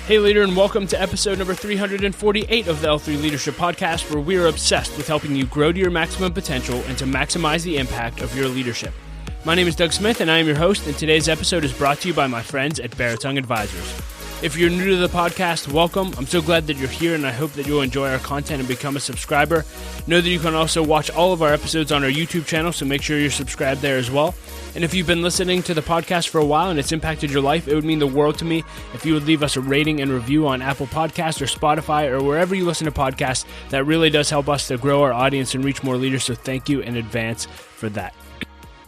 Hey leader, and welcome to episode number 348 of the L3 Leadership Podcast, where we are obsessed with helping you grow to your maximum potential and to maximize the impact of your leadership. My name is Doug Smith, and I am your host, and today's episode is brought to you by my friends at Baritone Advisors. If you're new to the podcast, welcome. I'm so glad that you're here, and I hope that you'll enjoy our content and become a subscriber. Know that you can also watch all of our episodes on our YouTube channel, so make sure you're subscribed there as well. And if you've been listening to the podcast for a while and it's impacted your life, it would mean the world to me if you would leave us a rating and review on Apple Podcasts or Spotify or wherever you listen to podcasts. That really does help us to grow our audience and reach more leaders, so thank you in advance for that.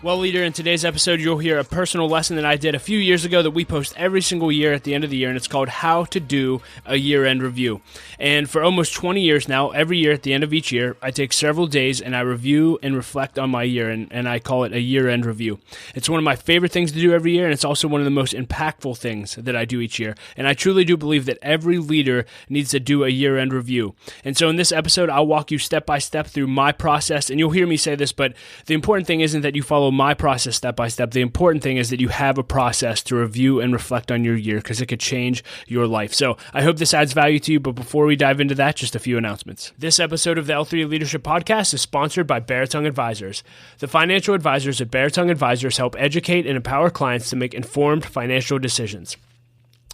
Well, leader, in today's episode, you'll hear a personal lesson that I did a few years ago that we post every single year at the end of the year, and it's called How to Do a Year-End Review. And for almost 20 years now, every year at the end of each year, I take several days and I review and reflect on my year, and I call it a year-end review. It's one of my favorite things to do every year, and it's also one of the most impactful things that I do each year. And I truly do believe that every leader needs to do a year-end review. And so in this episode, I'll walk you step by step through my process, and you'll hear me say this, but the important thing isn't that you follow my process step by step. The important thing is that you have a process to review and reflect on your year, because it could change your life. So I hope this adds value to you, but before we dive into that, just a few announcements. This episode of the L3 Leadership Podcast is sponsored by Baritone Advisors. The financial advisors at Baritone Advisors help educate and empower clients to make informed financial decisions.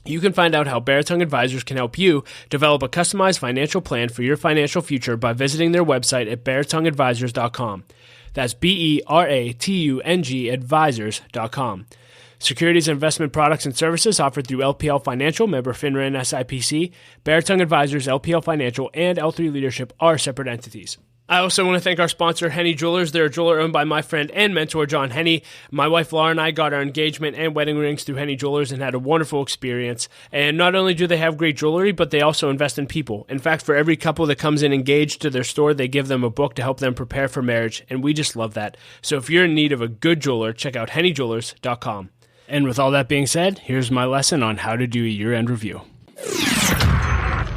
You can find out how Baritone Advisors can help you develop a customized financial plan for your financial future by visiting their website at baritoneadvisors.com. That's BERATUNG advisors.com. Securities and investment products and services offered through LPL Financial, member FINRA and SIPC. Baritone Advisors, LPL Financial, and L3 Leadership are separate entities. I also want to thank our sponsor, Henny Jewelers. They're a jeweler owned by my friend and mentor, John Henny. My wife, Laura, and I got our engagement and wedding rings through Henny Jewelers and had a wonderful experience. And not only do they have great jewelry, but they also invest in people. In fact, for every couple that comes in engaged to their store, they give them a book to help them prepare for marriage, and we just love that. So if you're in need of a good jeweler, check out hennyjewelers.com. And with all that being said, here's my lesson on how to do a year-end review.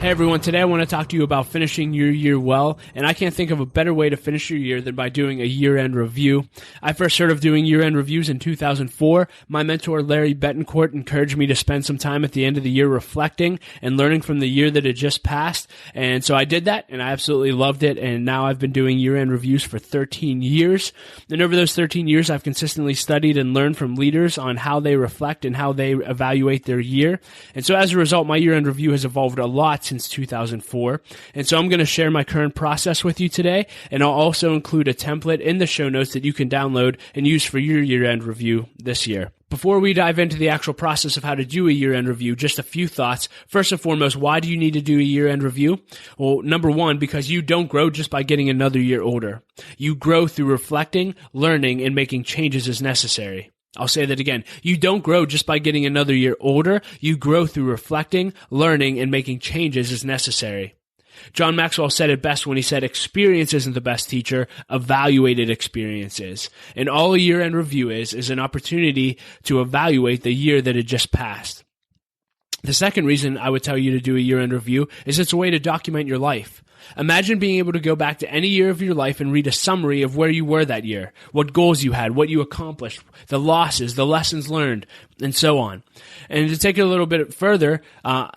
Hey everyone, today I want to talk to you about finishing your year well, and I can't think of a better way to finish your year than by doing a year-end review. I first heard of doing year-end reviews in 2004. My mentor, Larry Betancourt, encouraged me to spend some time at the end of the year reflecting and learning from the year that had just passed, and so I did that, and I absolutely loved it, and now I've been doing year-end reviews for 13 years, and over those 13 years, I've consistently studied and learned from leaders on how they reflect and how they evaluate their year, and so as a result, my year-end review has evolved a lot since 2004. And so I'm going to share my current process with you today, and I'll also include a template in the show notes that you can download and use for your year-end review this year. Before we dive into the actual process of how to do a year-end review, just a few thoughts. First and foremost, why do you need to do a year-end review? Well, number one, because you don't grow just by getting another year older. You grow through reflecting, learning, and making changes as necessary. I'll say that again. You don't grow just by getting another year older. You grow through reflecting, learning, and making changes as necessary. John Maxwell said it best when he said, experience isn't the best teacher, evaluated experience is. And all a year-end review is an opportunity to evaluate the year that had just passed. The second reason I would tell you to do a year-end review is it's a way to document your life. Imagine being able to go back to any year of your life and read a summary of where you were that year, what goals you had, what you accomplished, the losses, the lessons learned, and so on. And to take it a little bit further,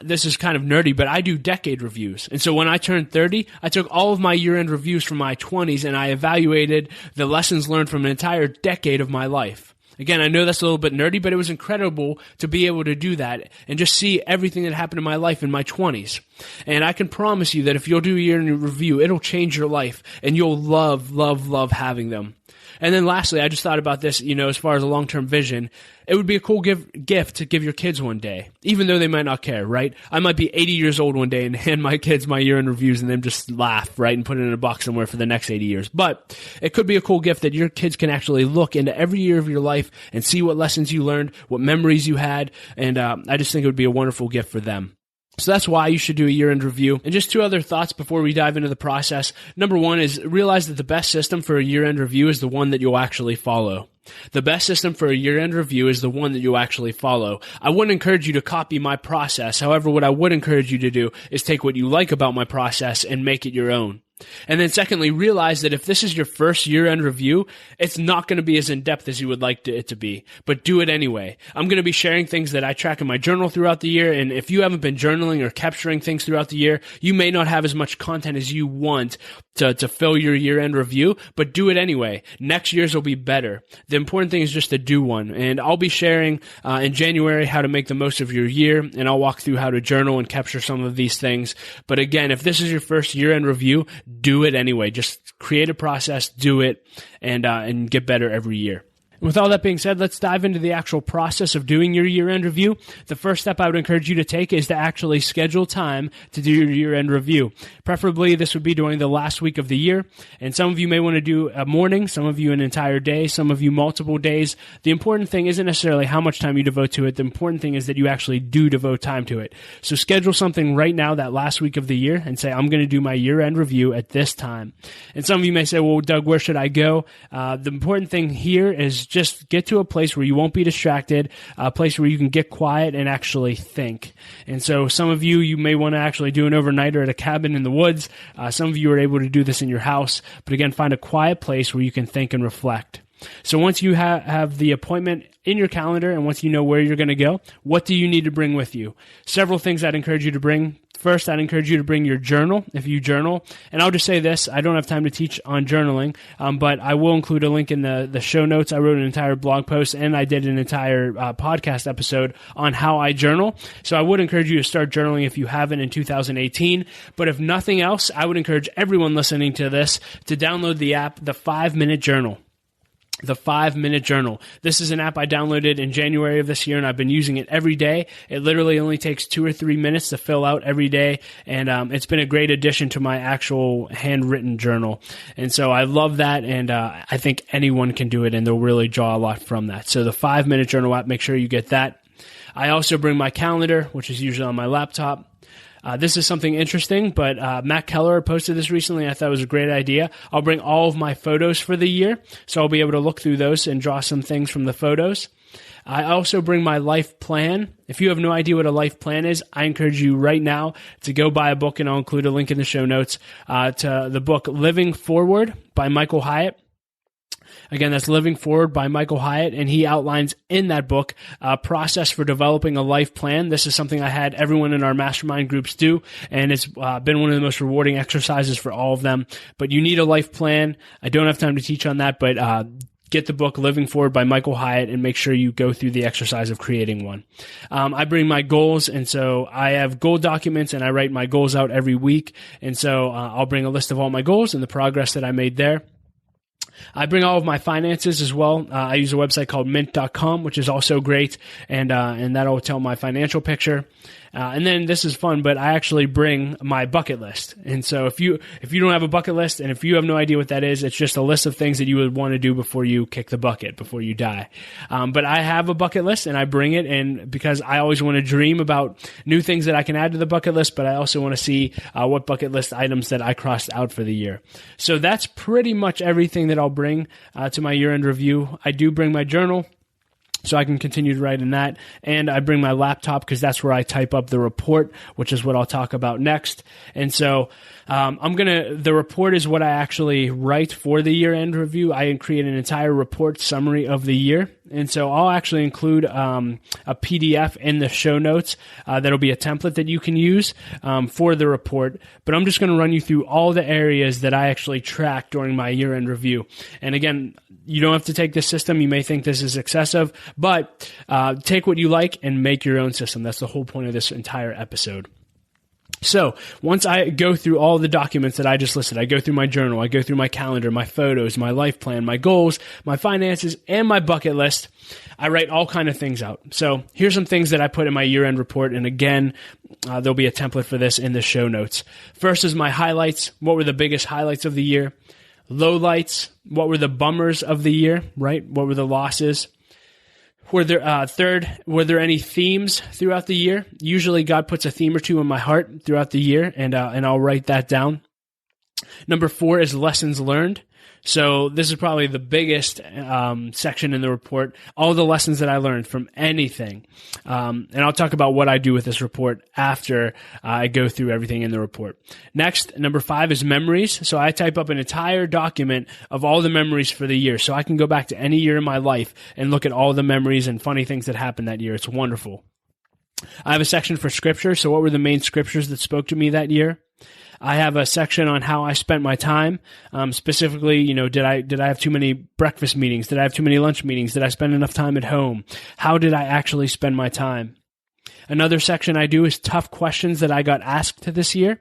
this is kind of nerdy, but I do decade reviews. And so when I turned 30, I took all of my year-end reviews from my 20s and I evaluated the lessons learned from an entire decade of my life. Again, I know that's a little bit nerdy, but it was incredible to be able to do that and just see everything that happened in my life in my 20s. And I can promise you that if you'll do a year-end review, it'll change your life, and you'll love, love, love having them. And then lastly, I just thought about this, as far as a long-term vision, it would be a cool gift to give your kids one day, even though they might not care, right? I might be 80 years old one day and hand my kids my year-end reviews and then just laugh, right, and put it in a box somewhere for the next 80 years. But it could be a cool gift that your kids can actually look into every year of your life and see what lessons you learned, what memories you had, and I just think it would be a wonderful gift for them. So that's why you should do a year-end review. And just two other thoughts before we dive into the process. Number one is realize that the best system for a year-end review is the one that you'll actually follow. The best system for a year-end review is the one that you'll actually follow. I wouldn't encourage you to copy my process. However, what I would encourage you to do is take what you like about my process and make it your own. And then secondly, realize that if this is your first year-end review, it's not going to be as in-depth as you would like it to be, but do it anyway. I'm going to be sharing things that I track in my journal throughout the year, and if you haven't been journaling or capturing things throughout the year, you may not have as much content as you want to fill your year-end review, but do it anyway. Next year's will be better. The important thing is just to do one, and I'll be sharing in January how to make the most of your year, and I'll walk through how to journal and capture some of these things. But again, if this is your first year-end review, do it anyway. Just create a process, do it, and get better every year. With all that being said, let's dive into the actual process of doing your year-end review. The first step I would encourage you to take is to actually schedule time to do your year-end review. Preferably, this would be during the last week of the year, and some of you may want to do a morning, some of you an entire day, some of you multiple days. The important thing isn't necessarily how much time you devote to it. The important thing is that you actually do devote time to it. So schedule something right now that last week of the year and say, I'm going to do my year-end review at this time. And some of you may say, well, Doug, where should I go? The important thing here is just get to a place where you won't be distracted, a place where you can get quiet and actually think. And so some of you may want to actually do an overnighter at a cabin in the woods. Some of you are able to do this in your house. But again, find a quiet place where you can think and reflect. So once you have the appointment in your calendar and once you know where you're going to go, what do you need to bring with you? Several things I'd encourage you to bring. First, I'd encourage you to bring your journal if you journal. And I'll just say this, I don't have time to teach on journaling, but I will include a link in the show notes. I wrote an entire blog post and I did an entire podcast episode on how I journal. So I would encourage you to start journaling if you haven't in 2018. But if nothing else, I would encourage everyone listening to this to download the app, the 5-Minute Journal. The 5-Minute Journal. This is an app I downloaded in January of this year, and I've been using it every day. It literally only takes 2 or 3 minutes to fill out every day, and it's been a great addition to my actual handwritten journal. And so I love that, and I think anyone can do it, and they'll really draw a lot from that. So the 5-Minute Journal app, make sure you get that. I also bring my calendar, which is usually on my laptop. This is something interesting, but Matt Keller posted this recently. I thought it was a great idea. I'll bring all of my photos for the year, so I'll be able to look through those and draw some things from the photos. I also bring my life plan. If you have no idea what a life plan is, I encourage you right now to go buy a book, and I'll include a link in the show notes to the book Living Forward by Michael Hyatt. Again, that's Living Forward by Michael Hyatt, and he outlines in that book a process for developing a life plan. This is something I had everyone in our mastermind groups do, and it's been one of the most rewarding exercises for all of them. But you need a life plan. I don't have time to teach on that, but get the book Living Forward by Michael Hyatt and make sure you go through the exercise of creating one. I bring my goals, and so I have goal documents, and I write my goals out every week. And so I'll bring a list of all my goals and the progress that I made there. I bring all of my finances as well. I use a website called mint.com, which is also great, and that'll tell my financial picture. And then this is fun, but I actually bring my bucket list. And so if you don't have a bucket list, and if you have no idea what that is, it's just a list of things that you would want to do before you kick the bucket, before you die. But I have a bucket list, and I bring it, and because I always want to dream about new things that I can add to the bucket list, but I also want to see what bucket list items that I crossed out for the year. So that's pretty much everything that I'll bring to my year-end review. I do bring my journal, so I can continue to write in that. And I bring my laptop because that's where I type up the report, which is what I'll talk about next. And so the report is what I actually write for the year-end review. I create an entire report summary of the year. And so I'll actually include a PDF in the show notes that'll be a template that you can use for the report. But I'm just going to run you through all the areas that I actually track during my year-end review. And again, you don't have to take this system. You may think this is excessive, but take what you like and make your own system. That's the whole point of this entire episode. So once I go through all the documents that I just listed, I go through my journal, I go through my calendar, my photos, my life plan, my goals, my finances, and my bucket list, I write all kind of things out. So here's some things that I put in my year-end report. And again, there'll be a template for this in the show notes. First is my highlights. What were the biggest highlights of the year? Lowlights. What were the bummers of the year, right? What were the losses? Were there any themes throughout the year? Usually God puts a theme or two in my heart throughout the year, and I'll write that down. Number 4 is lessons learned. So this is probably the biggest section in the report, all the lessons that I learned from anything. And I'll talk about what I do with this report after I go through everything in the report. Next, number 5 is memories. So I type up an entire document of all the memories for the year. So I can go back to any year in my life and look at all the memories and funny things that happened that year. It's wonderful. I have a section for scripture. So what were the main scriptures that spoke to me that year? I have a section on how I spent my time. Specifically, did I have too many breakfast meetings? Did I have too many lunch meetings? Did I spend enough time at home? How did I actually spend my time? Another section I do is tough questions that I got asked this year.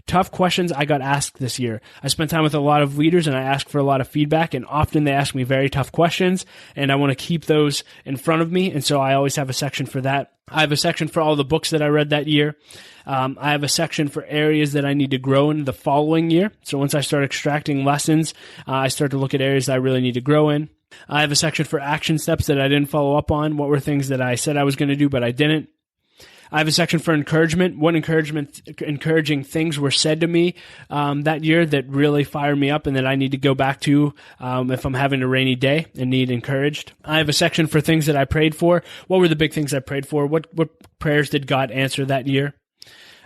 Tough questions I got asked this year. I spent time with a lot of leaders and I asked for a lot of feedback, and often they ask me very tough questions and I want to keep those in front of me. And so I always have a section for that. I have a section for all the books that I read that year. I have a section for areas that I need to grow in the following year. So once I start extracting lessons, I start to look at areas that I really need to grow in. I have a section for action steps that I didn't follow up on. What were things that I said I was going to do, but I didn't? I have a section for encouragement. What encouraging things were said to me that year that really fired me up and that I need to go back to if I'm having a rainy day and need encouraged. I have a section for things that I prayed for. What were the big things I prayed for? What prayers did God answer that year?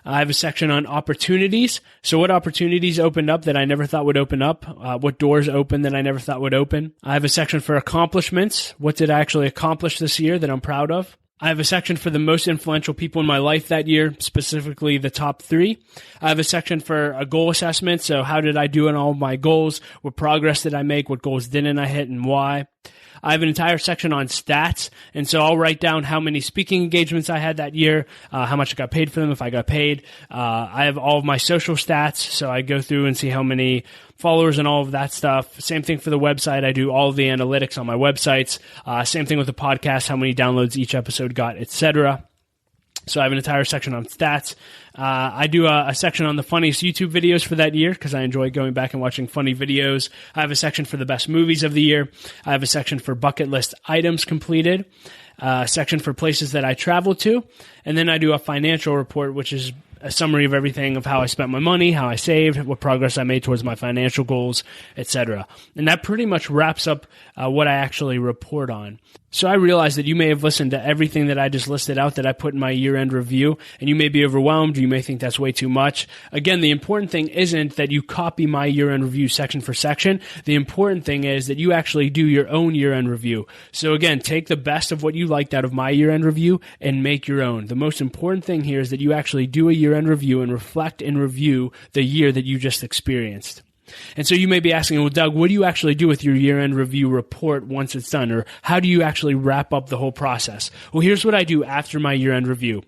I have a section on opportunities. So what opportunities opened up that I never thought would open up? What doors opened that I never thought would open? I have a section for accomplishments. What did I actually accomplish this year that I'm proud of? I have a section for the most influential people in my life that year, specifically the top 3. I have a section for a goal assessment. So how did I do on all of my goals? What progress did I make? What goals didn't I hit and why? I have an entire section on stats, and so I'll write down how many speaking engagements I had that year, how much I got paid for them, if I got paid. I have all of my social stats, so I go through and see how many followers and all of that stuff. Same thing for the website. I do all of the analytics on my websites. Same thing with the podcast, how many downloads each episode got, etc. So I have an entire section on stats. I do a section on the funniest YouTube videos for that year because I enjoy going back and watching funny videos. I have a section for the best movies of the year. I have a section for bucket list items completed, a section for places that I traveled to, and then I do a financial report, which is a summary of everything of how I spent my money, how I saved, what progress I made towards my financial goals, etc. And that pretty much wraps up what I actually report on. So I realize that you may have listened to everything that I just listed out that I put in my year-end review, and you may be overwhelmed, or you may think that's way too much. Again, the important thing isn't that you copy my year-end review section for section. The important thing is that you actually do your own year-end review. So again, take the best of what you liked out of my year-end review and make your own. The most important thing here is that you actually do a year-end review and reflect and review the year that you just experienced. And so you may be asking, well, Doug, what do you actually do with your year-end review report once it's done? Or how do you actually wrap up the whole process? Well, here's what I do after my year-end review.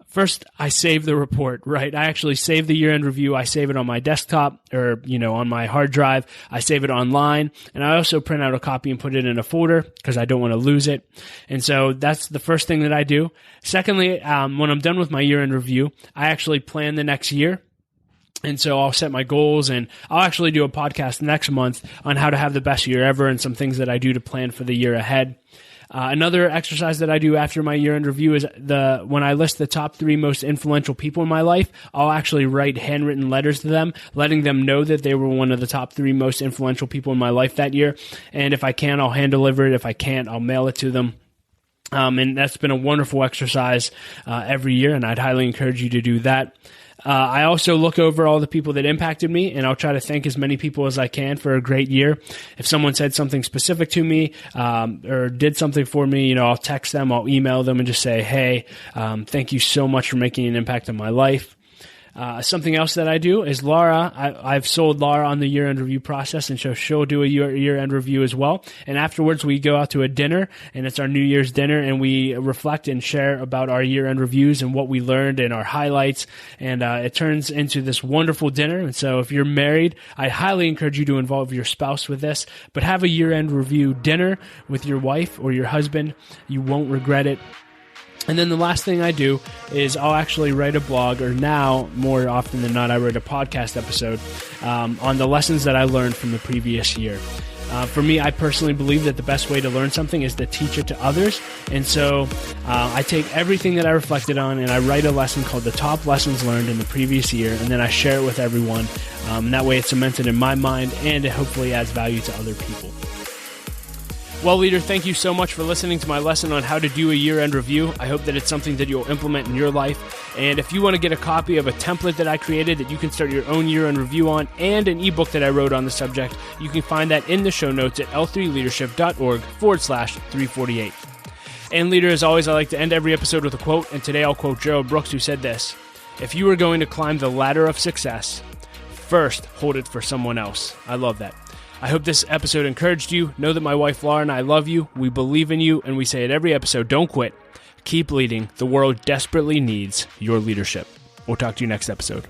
First, I save the report, right? I actually save the year-end review. I save it on my desktop or, on my hard drive. I save it online. And I also print out a copy and put it in a folder because I don't want to lose it. And so that's the first thing that I do. Secondly, when I'm done with my year-end review, I actually plan the next year. And so I'll set my goals, and I'll actually do a podcast next month on how to have the best year ever and some things that I do to plan for the year ahead. Another exercise that I do after my year-end review is when I list the top 3 most influential people in my life, I'll actually write handwritten letters to them, letting them know that they were one of the top 3 most influential people in my life that year. And if I can, I'll hand deliver it. If I can't, I'll mail it to them. And that's been a wonderful exercise every year, and I'd highly encourage you to do that. I also look over all the people that impacted me, and I'll try to thank as many people as I can for a great year. If someone said something specific to me or did something for me, I'll text them, I'll email them and just say, hey, thank you so much for making an impact on my life. Something else that I do is Laura, I've sold Laura on the year-end review process, and so she'll do a year-end review as well. And afterwards, we go out to a dinner, and it's our New Year's dinner, and we reflect and share about our year-end reviews and what we learned and our highlights. And it turns into this wonderful dinner. And so if you're married, I highly encourage you to involve your spouse with this, but have a year-end review dinner with your wife or your husband. You won't regret it. And then the last thing I do is I'll actually write a blog, or now, more often than not, I write a podcast episode on the lessons that I learned from the previous year. For me, I personally believe that the best way to learn something is to teach it to others. And so I take everything that I reflected on and I write a lesson called the top lessons learned in the previous year, and then I share it with everyone. And that way it's cemented in my mind and it hopefully adds value to other people. Well, leader, thank you so much for listening to my lesson on how to do a year-end review. I hope that it's something that you'll implement in your life. And if you want to get a copy of a template that I created that you can start your own year-end review on and an ebook that I wrote on the subject, you can find that in the show notes at l3leadership.org/348. And leader, as always, I like to end every episode with a quote, and today I'll quote Gerald Brooks, who said this: "If you are going to climb the ladder of success, first hold it for someone else." I love that. I hope this episode encouraged you. Know that my wife Laura and I love you. We believe in you, and we say at every episode, don't quit. Keep leading. The world desperately needs your leadership. We'll talk to you next episode.